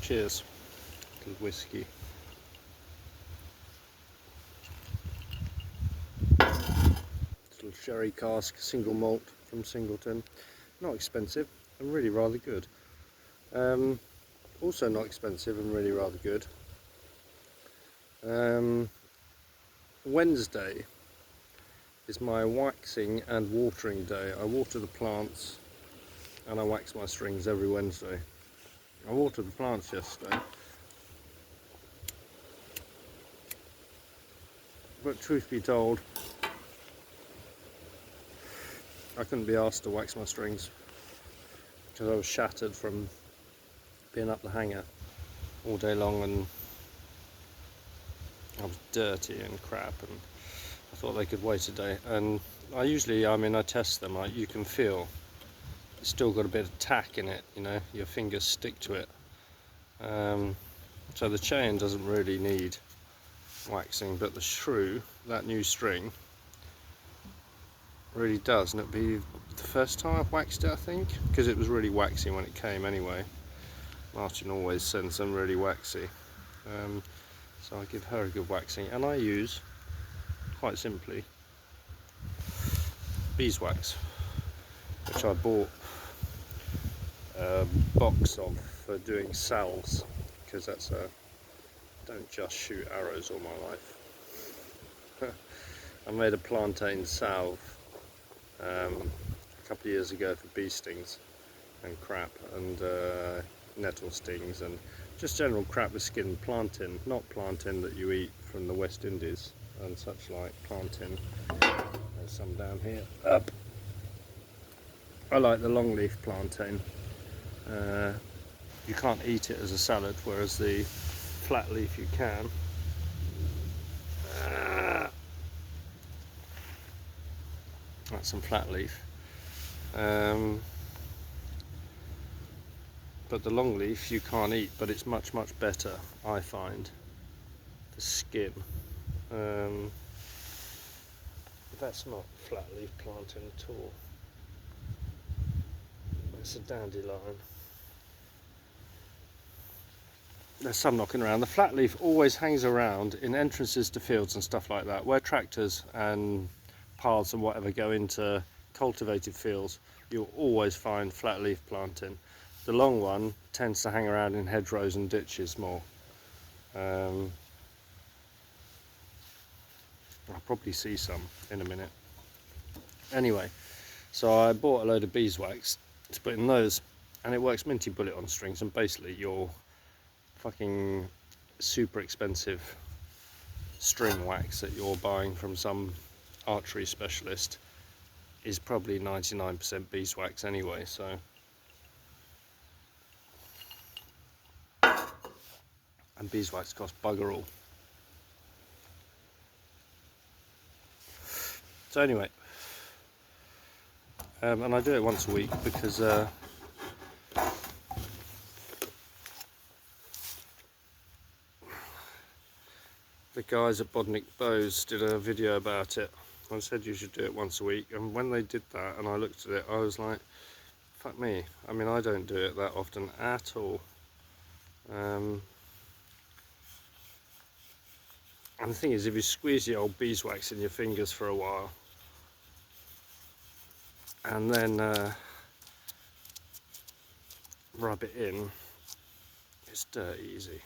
Cheers. Little whiskey. Little sherry cask, single malt from Singleton. Not expensive and really rather good. Also not expensive and really rather good. Wednesday is my waxing and watering day. I water the plants and I wax my strings every Wednesday. I watered the plants yesterday, but truth be told, I couldn't be asked to wax my strings because I was shattered from being up the hanger all day long, and I was dirty and crap, and I thought they could wait a day. And I usually, I test them. You can feel it's still got a bit of tack in it, you know, your fingers stick to it. So the chain doesn't really need waxing, but the shrew, that new string, really does. And it'd be the first time I've waxed it, I think, because it was really waxy when it came anyway. Martin always sends them really waxy. So I give her a good waxing, and I use, quite simply, beeswax, which I bought a box of for doing salves, because that's don't just shoot arrows all my life. I made a plantain salve a couple of years ago for bee stings and crap, and nettle stings, and just general crap with skin. Plantain, not plantain that you eat from the West Indies and such like. Plantain, there's some down here. Up. I like the long leaf plantain. You can't eat it as a salad, whereas the flat leaf you can. That's some flat leaf. But the long leaf you can't eat, but it's much better, I find, for skin. That's not flat leaf plantain at all. It's a dandelion. There's some knocking around. The flat leaf always hangs around in entrances to fields and stuff like that, where tractors and paths and whatever go into cultivated fields. You'll always find flat leaf plantain. The long one tends to hang around in hedgerows and ditches more. I'll probably see some in a minute. Anyway, so I bought a load of beeswax to put in those, and it works minty bullet on strings, and basically your fucking super expensive string wax that you're buying from some archery specialist is probably 99% beeswax anyway, so. And beeswax costs bugger all. So anyway, and I do it once a week because the guys at Bodnick Bows did a video about it and said you should do it once a week, and when they did that and I looked at it, I was like, fuck me, I don't do it that often at all. And the thing is, if you squeeze the old beeswax in your fingers for a while and then rub it in, it's dirt easy.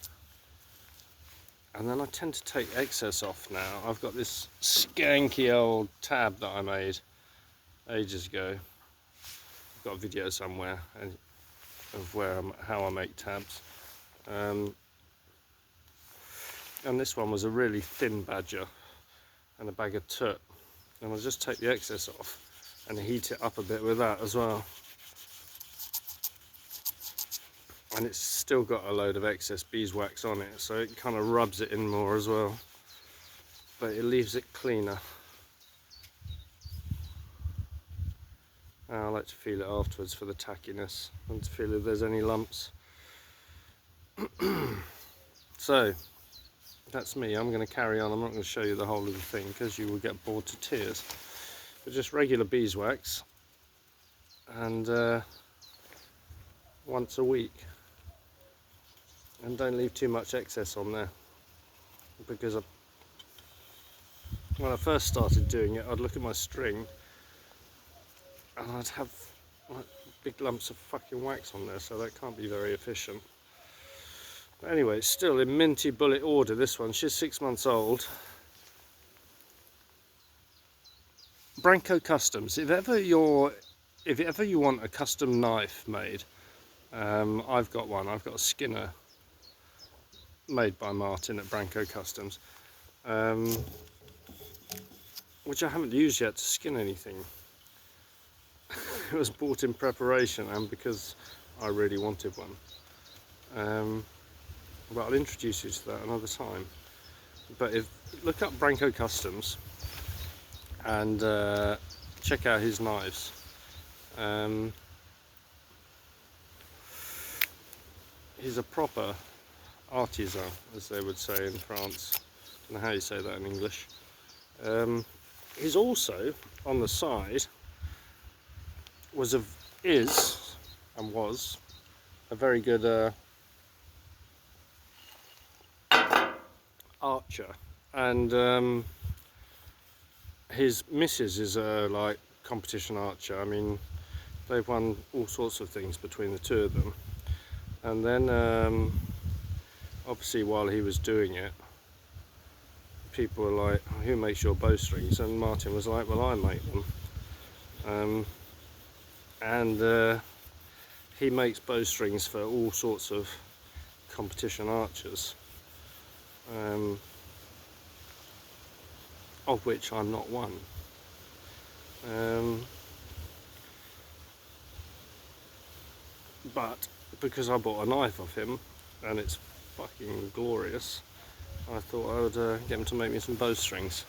And then I tend to take excess off now. I've got this skanky old tab that I made ages ago. I've got a video somewhere of how I make tabs. And this one was a really thin badger and a bag of toot. And I'll just take the excess off and heat it up a bit with that as well. And it's still got a load of excess beeswax on it, so it kind of rubs it in more as well, but it leaves it cleaner. I like to feel it afterwards for the tackiness and to feel if there's any lumps. So that's me. I'm going to carry on. I'm not going to show you the whole of the thing because you will get bored to tears, but just regular beeswax, and once a week. and don't leave too much excess on there, because when I first started doing it, I'd look at my string and I'd have like big lumps of fucking wax on there, so that can't be very efficient. But anyway, it's still in minty bullet order, this one. She's 6 months old. Branco Customs. If ever you want a custom knife made, I've got one. I've got a Skinner made by Martin at Branco Customs, which I haven't used yet to skin anything. It was bought in preparation and because I really wanted one. But I'll introduce you to that another time. But look up Branco Customs and check out his knives. He's a proper artisan, as they would say in France. I don't know how you say that in English. He's also, on the side, was a very good archer, and his missus is a like competition archer. I mean, they've won all sorts of things between the two of them. And then obviously while he was doing it, people were like, who makes your bowstrings? And Martin was like, well, I make them. And he makes bowstrings for all sorts of competition archers, of which I'm not one. But because I bought a knife off him and it's fucking glorious, I thought I would get him to make me some bowstrings.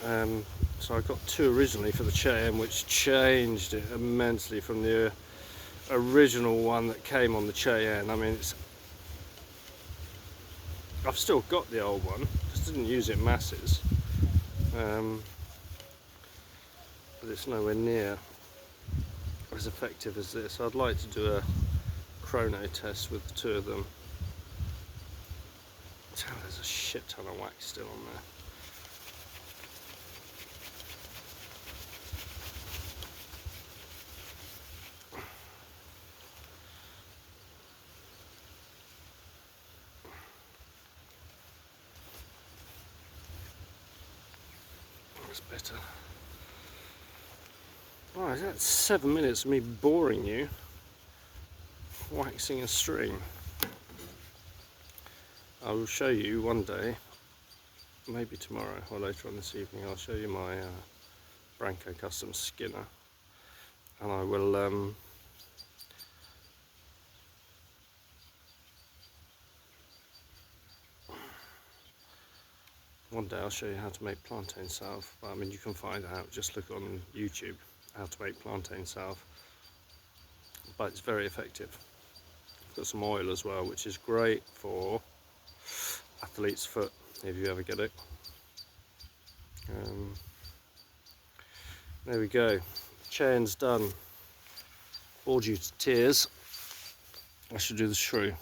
So I got two originally for the Cheyenne, which changed it immensely from the original one that came on the Cheyenne. I mean, I've still got the old one, just didn't use it masses, but it's nowhere near as effective as this. I'd like to do a chrono test with the two of them. Oh, there's a shit ton of wax still on there. That's better. Right, that's 7 minutes of me boring you, waxing a string. I will show you one day, maybe tomorrow or later on this evening, I'll show you my Branco Custom Skinner, and I will one day I'll show you how to make plantain salve. I mean, you can find out, just look on YouTube, how to make plantain salve, but it's very effective. It's got some oil as well, which is great for athlete's foot, if you ever get it. There we go, chain's done. Bored you to tears. I should do the shrew.